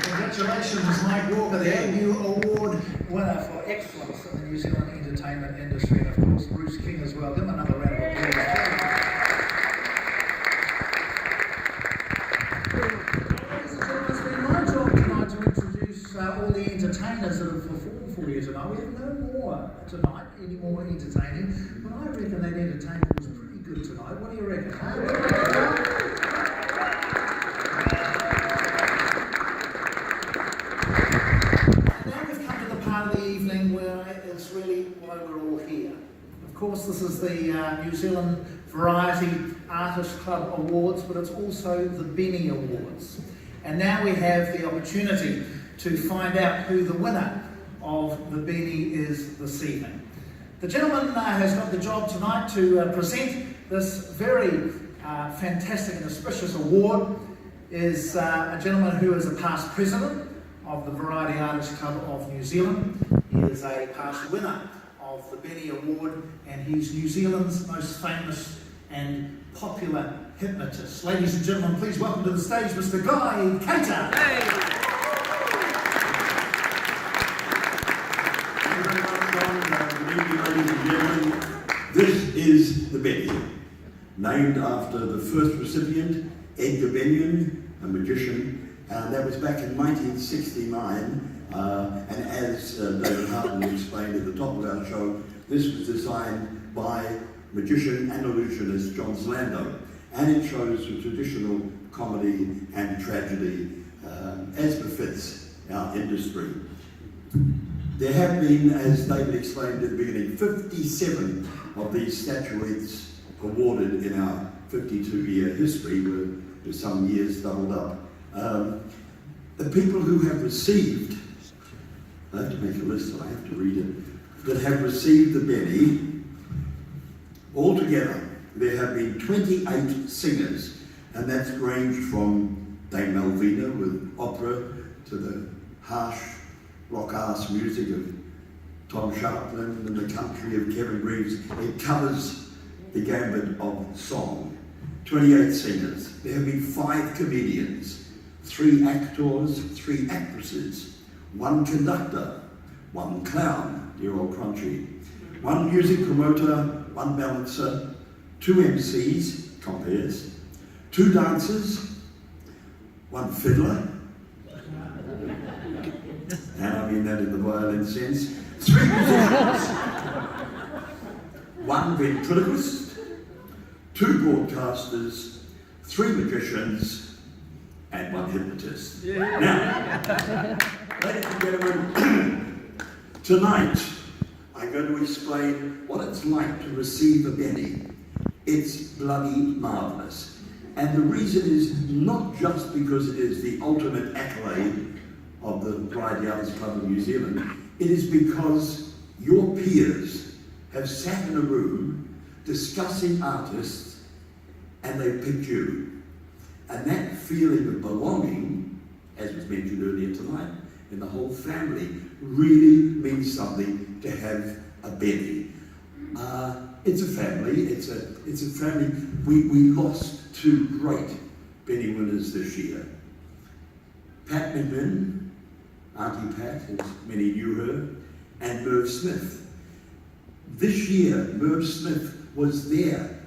Congratulations, Mike Walker, the Agnew Award winner for excellence in the New Zealand entertainment industry, and of course Bruce King as well. Give him another round of applause. Ladies and gentlemen, it's been my job tonight to introduce all the entertainers that have performed for you tonight. We have no more tonight, any more entertaining, but I reckon that entertainment was pretty good tonight. What do you reckon? Of course, this is the New Zealand Variety Artist Club Awards, but it's also the Benny Awards. And now we have the opportunity to find out who the winner of the Benny is this evening. The gentleman has got the job tonight to present this very fantastic and auspicious award. Is a gentleman who is a past president of the Variety Artist Club of New Zealand. He is a past winner of the Benny Award, and he's New Zealand's most famous and popular hypnotist. Ladies and gentlemen, please welcome to the stage Mr. Guy Cater. Hey. Thank you very much, John. Good evening, ladies and gentlemen. This is the Benny, named after the first recipient, Edgar Benyon, a magician. That was back in 1969. And as David Hartman explained at the top of our show, this was designed by magician and illusionist John Zealando, and it shows the traditional comedy and tragedy as befits our industry. There have been, as David explained at the beginning, 57 of these statuettes awarded in our 52-year history, with some years doubled up. The people who have received, I have to make a list, so I have to read it, that have received the Benny, altogether there have been 28 singers, and that's ranged from Dame Malvina with opera to the harsh rock-ass music of Tom Sharplin and the country of Kevin Greaves. It covers the gambit of song. 28 singers. There have been 5 comedians, 3 actors, 3 actresses, 1 conductor, 1 clown, dear old Crunchy, 1 music promoter, 1 balancer, 2 MCs, compares, 2 dancers, 1 fiddler, and I mean that in the violin sense, 3 musicians, 1 ventriloquist, 2 broadcasters, 3 magicians, and 1 hypnotist. Yeah. Now, ladies and gentlemen, tonight I'm going to explain what it's like to receive a Benny. It's bloody marvellous. And the reason is not just because it is the ultimate accolade of the Variety Artist Club of New Zealand, it is because your peers have sat in a room discussing artists and they picked you. And that feeling of belonging, as was mentioned earlier tonight, in the whole family, really means something to have a Benny. It's a family, it's a family. We lost 2 great Benny winners this year. Pat McGough, Auntie Pat, as many knew her, and Merv Smith. This year, Merv Smith was there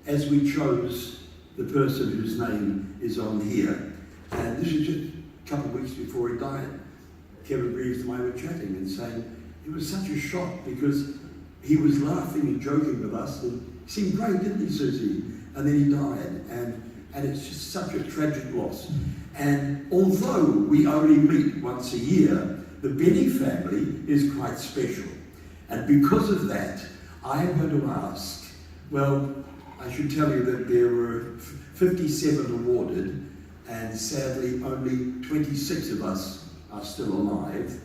as we chose the person whose name is on here. And this is just a couple of weeks before he died. Kevin Greaves and I were chatting and saying it was such a shock because he was laughing and joking with us and he seemed great, didn't he, Susie? And then he died, and it's just such a tragic loss. And although we only meet once a year, the Benny family is quite special. And because of that, I am going to ask, well, I should tell you that there were 57 awarded, and sadly only 26 of us are still alive.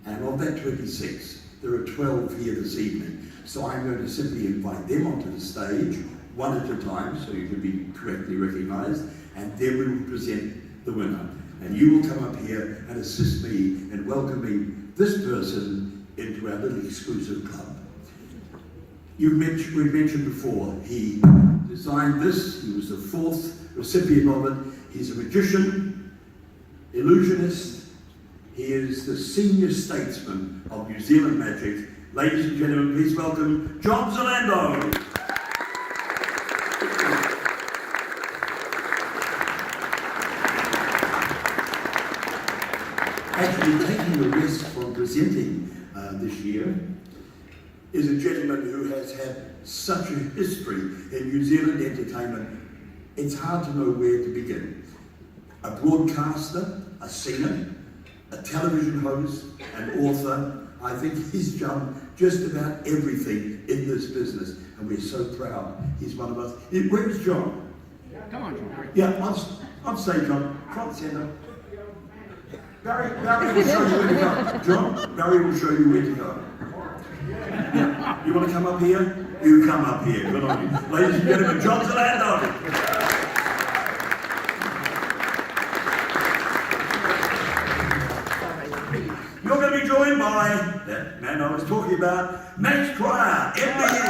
And of that 26, there are 12 here this evening. So I'm going to simply invite them onto the stage, one at a time, so you can be correctly recognized, and then we will present the winner. And you will come up here and assist me in welcoming this person into our little exclusive club. we mentioned before, he designed this, he was the 4th recipient of it. He's a magician, illusionist, he is the senior statesman of New Zealand magic. Ladies and gentlemen, please welcome John Zealando. Actually taking the risk from presenting this year is a gentleman who has had such a history in New Zealand entertainment, it's hard to know where to begin. A broadcaster, a singer, a television host, an author. I think he's done just about everything in this business, and we're so proud he's one of us. Where's John? Come on, John. Yeah, on stage, John. Front centre. Barry will show you where to go. John, Barry will show you where to go. Yeah. You want to come up here? You come up here. Good on you. Ladies and gentlemen, John Zealando. You're going to be joined by that man I was talking about, Max Crowne, MBE.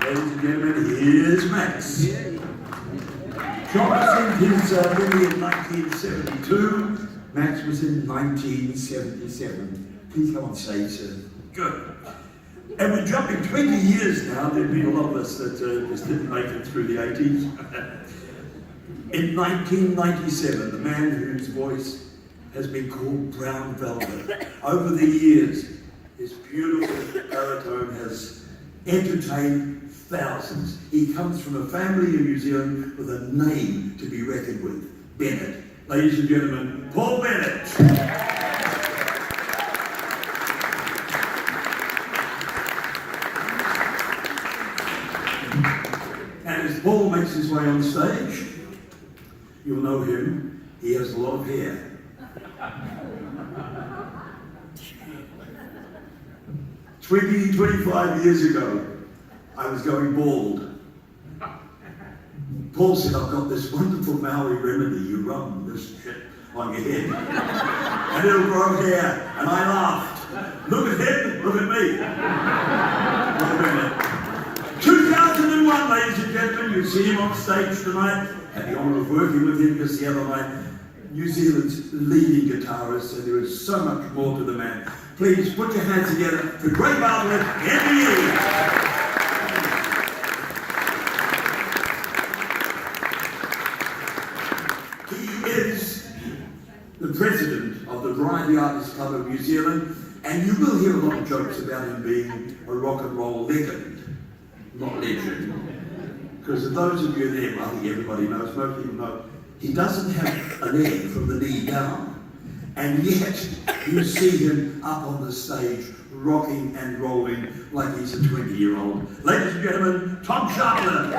Ladies and gentlemen, here's Max. John was in his Benny in 1972. Max was in 1977. Please come on stage, sir. Good. And we're jumping 20 years now. There've been a lot of us that just didn't make it through the 80s. In 1997, the man whose voice has been called Brown Velvet. Over the years, his beautiful baritone has entertained thousands. He comes from a family in New Zealand with a name to be reckoned with. Bennett. Ladies and gentlemen, Paul Bennett. Paul makes his way on stage. You'll know him. He has a lot of hair. 25 years ago, I was going bald. Paul said, I've got this wonderful Maori remedy. You rub this shit on your head and it'll grow hair. And I laughed. Look at him, look at me. Wait a minute. 2001, ladies and gentlemen, you see him on stage tonight. Had the honour of working with him just the other night. New Zealand's leading guitarist, and there is so much more to the man. Please put your hands together for great Bartlett, Agnew. He is the president of the Variety Artists Club of New Zealand, and you will hear a lot of jokes about him being a rock and roll legend. Not legend, because of those of you there, I think everybody knows, most people know, he doesn't have an egg from the knee down, and yet you see him up on the stage rocking and rolling like he's a 20-year-old. Ladies and gentlemen, Tom Sharplin.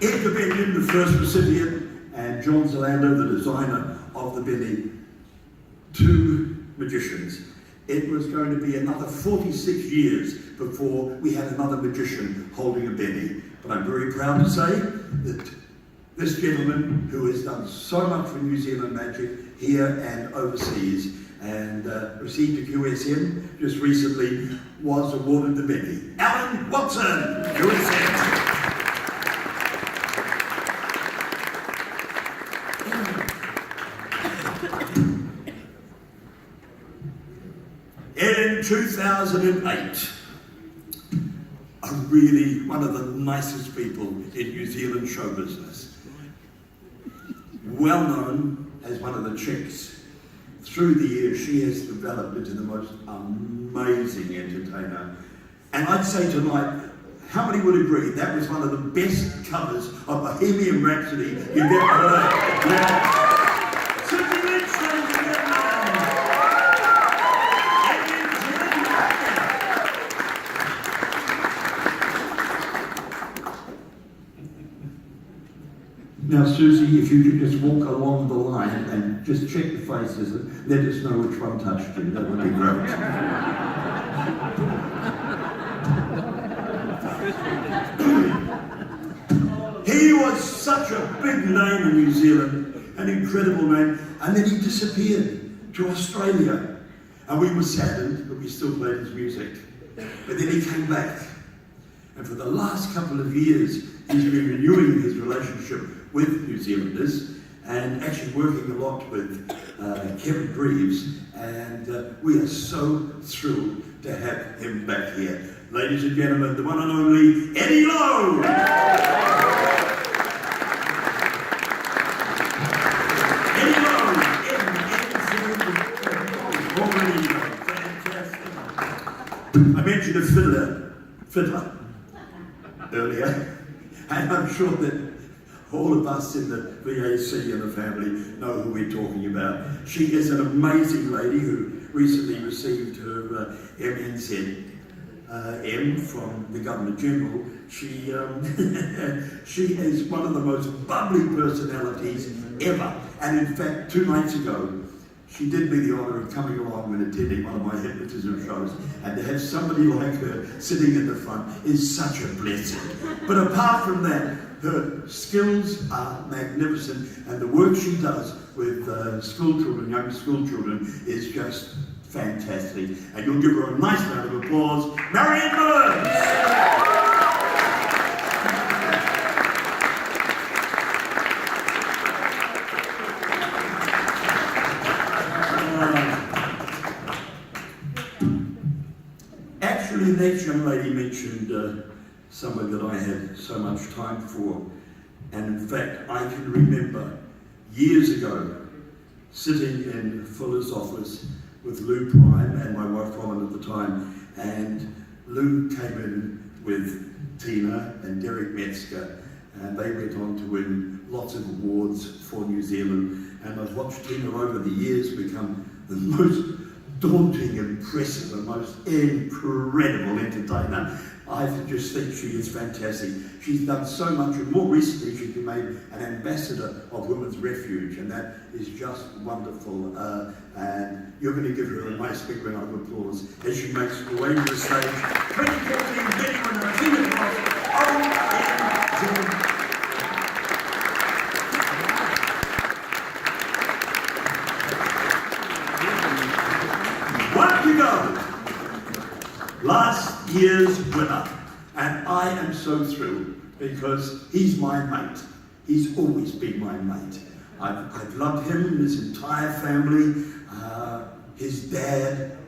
Edgar Benyon, the first recipient, and John Zealando, the designer of the Benny. 2 magicians. It was going to be another 46 years before we had another magician holding a Benny. But I'm very proud to say that this gentleman, who has done so much for New Zealand magic here and overseas, and received a QSM just recently, was awarded the Benny. Alan Watson, QSM. In 2008, really one of the nicest people in New Zealand show business. Well known as one of the chicks. Through the years, she has developed into the most amazing entertainer. And I'd say tonight, how many would agree that was one of the best covers of Bohemian Rhapsody you've ever heard? Yeah. Now, Susie, if you could just walk along the line and just check the faces and let us know which one touched you, that would be great. he was such a big name in New Zealand, an incredible name, and then he disappeared to Australia. And we were saddened, but we still played his music. But then he came back. And for the last couple of years, he's been renewing his relationship with New Zealanders and actually working a lot with Kevin Greaves. And we are so thrilled to have him back here. Ladies and gentlemen, the one and only Eddie Lowe! Eddie Lowe! Fantastic. I mentioned a fiddler earlier, and I'm sure that all of us in the VAC and the family know who we're talking about. She is an amazing lady who recently received her MNZ M from the Governor General. She is one of the most bubbly personalities ever. And in fact, 2 nights ago, she did me the honour of coming along and attending one of my hypnotism shows, and to have somebody like her sitting in the front is such a blessing. But apart from that, her skills are magnificent, and the work she does with school children, young school children, is just fantastic. And you'll give her a nice round of applause, Marian! Actually, the next young lady mentioned someone that I had so much time for, and in fact I can remember years ago sitting in Fuller's office with Lou Prime and my wife Robin at the time, and Lou came in with Tina and Derek Metzger, and they went on to win lots of awards for New Zealand, and I've watched Tina over the years become the most daunting, impressive, and most incredible entertainer. I just think she is fantastic. She's done so much, and more recently she's been made an ambassador of Women's Refuge, and that is just wonderful. And you're going to give her a nice big round of applause as she makes her way to the stage. 2014 Bennett winner, Tina Cross, OMG. Last year's winner, and I am so thrilled because he's my mate. He's always been my mate. I've loved him and his entire family. His dad,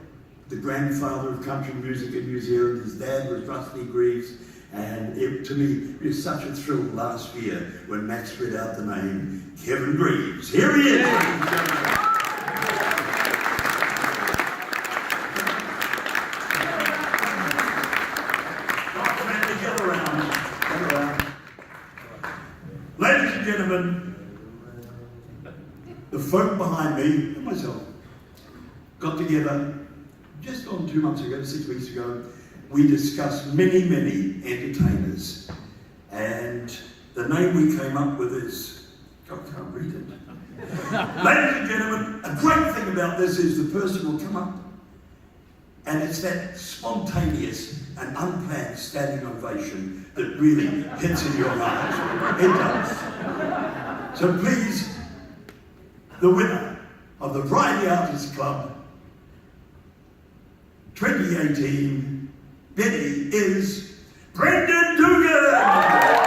the grandfather of country music in New Zealand, his dad was Rusty Greaves, and to me it was such a thrill last year when Max read out the name Kevin Greaves. Here he is, ladies and gentlemen. Ladies and gentlemen, the folk behind me and myself got together just on 2 months ago, 6 weeks ago. We discussed many, many entertainers, and the name we came up with is, I can't read it. Ladies and gentlemen, a great thing about this is the person will come up, and it's that spontaneous and unplanned standing ovation that really hits in your heart. It does. So please, the winner of the Variety Artists Club 2018, Benny, is Brendan Dugan!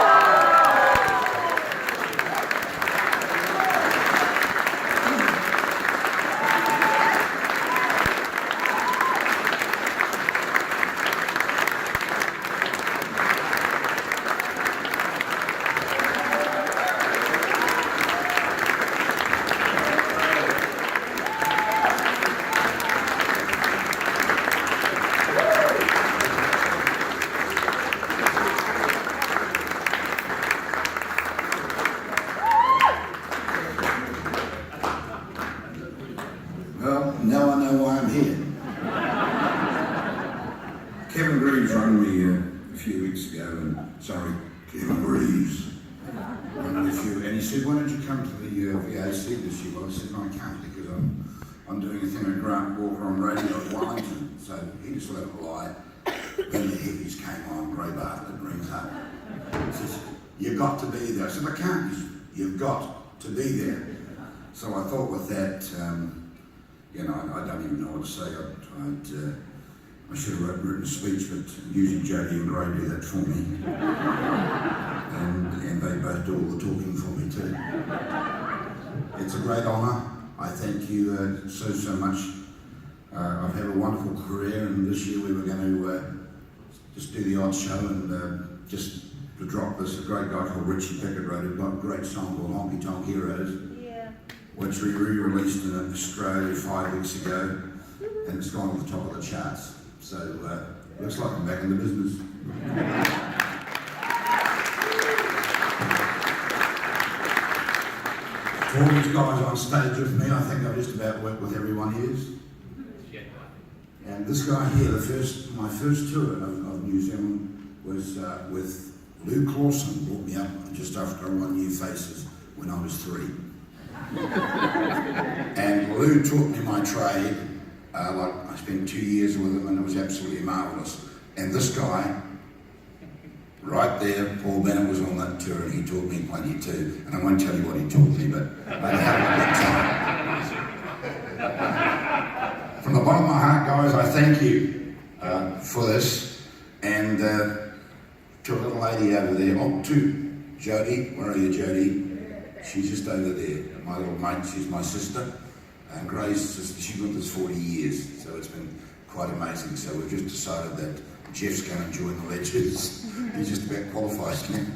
Now I know why I'm here. Kevin Greaves rang me a few weeks ago, and sorry, Kevin Greaves rang me a few, and he said, "Why don't you come to the VAC this year?" Well, I said, "No, I can't because I'm doing a thing with Grant Walker on radio at Wellington." So he just let it lie. Then the hippies came on, Bartlett rings up. He says, you've got to be there. I said, I can't. You've got to be there. So I thought with that, you know, I don't even know what to say. I should have written a speech, but usually Jodie and Gray do that for me. and they both do all the talking for me too. It's a great honour. I thank you so much. I've had a wonderful career, and this year we were going to just do the odd show, and just to drop this, a great guy called Richie Pickett wrote a great song called Honky Tonk Heroes, which we re-released in Australia 5 weeks ago, and it's gone to the top of the charts. So looks like I'm back in the business. To all these guys on stage with me, I think I've just about worked with everyone here. And this guy here, my first tour of New Zealand was with Lou Clawson, brought me up just after I won New Faces when I was 3. And Lou taught me my trade. I spent 2 years with him, and it was absolutely marvellous. And this guy, right there, Paul Bennett, was on that tour, and he taught me plenty too. And I won't tell you what he taught me, but I had a good time. From the bottom of my heart, guys, I thank you for this. And to a little lady over there, to Jodie. Where are you, Jodie? She's just over there. My little mate, she's my sister. And Grace, she's been with us 40 years, so it's been quite amazing. So we've just decided that Jeff's going to join the Ledgers. He's just about qualified now.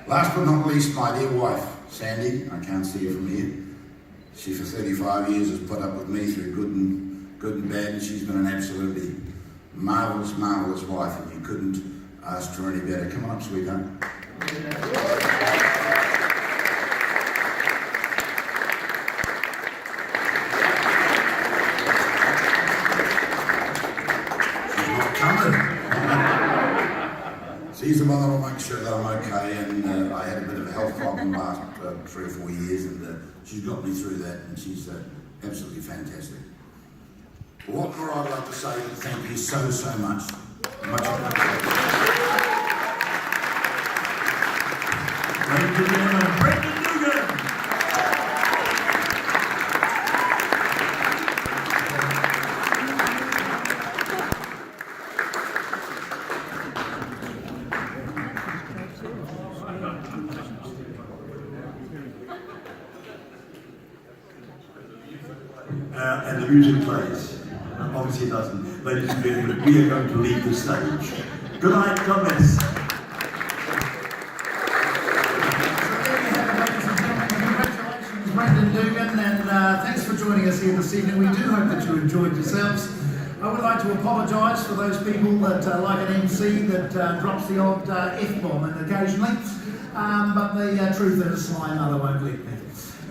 Last but not least, my dear wife, Sandy. I can't see her from here. She, for 35 years, has put up with me through good and bad, and she's been an absolutely marvellous, marvellous wife, and you couldn't ask for any better. Come on up, sweetheart. She's the one that'll make sure that I'm okay, and I had a bit of a health problem last 3 or 4 years, and she's got me through that, and she's absolutely fantastic. What more I'd like to say is thank you so much. Much appreciated. Ladies and gentlemen, Dugan! And the music plays. Obviously it doesn't. Ladies and gentlemen, we are going to leave the stage. Good night, God bless. Congratulations, Dugan, and thanks for joining us here this evening. We do hope that you enjoyed yourselves. I would like to apologise for those people that like an MC that drops the odd F-bomb in occasionally, but the truth is, my mother won't let me.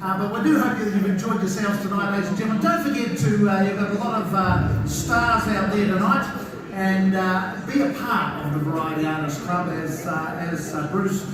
But we do hope that you've enjoyed yourselves tonight, ladies and gentlemen. Don't forget to, you've got a lot of stars out there tonight, and be a part of the Variety Artists Club as Bruce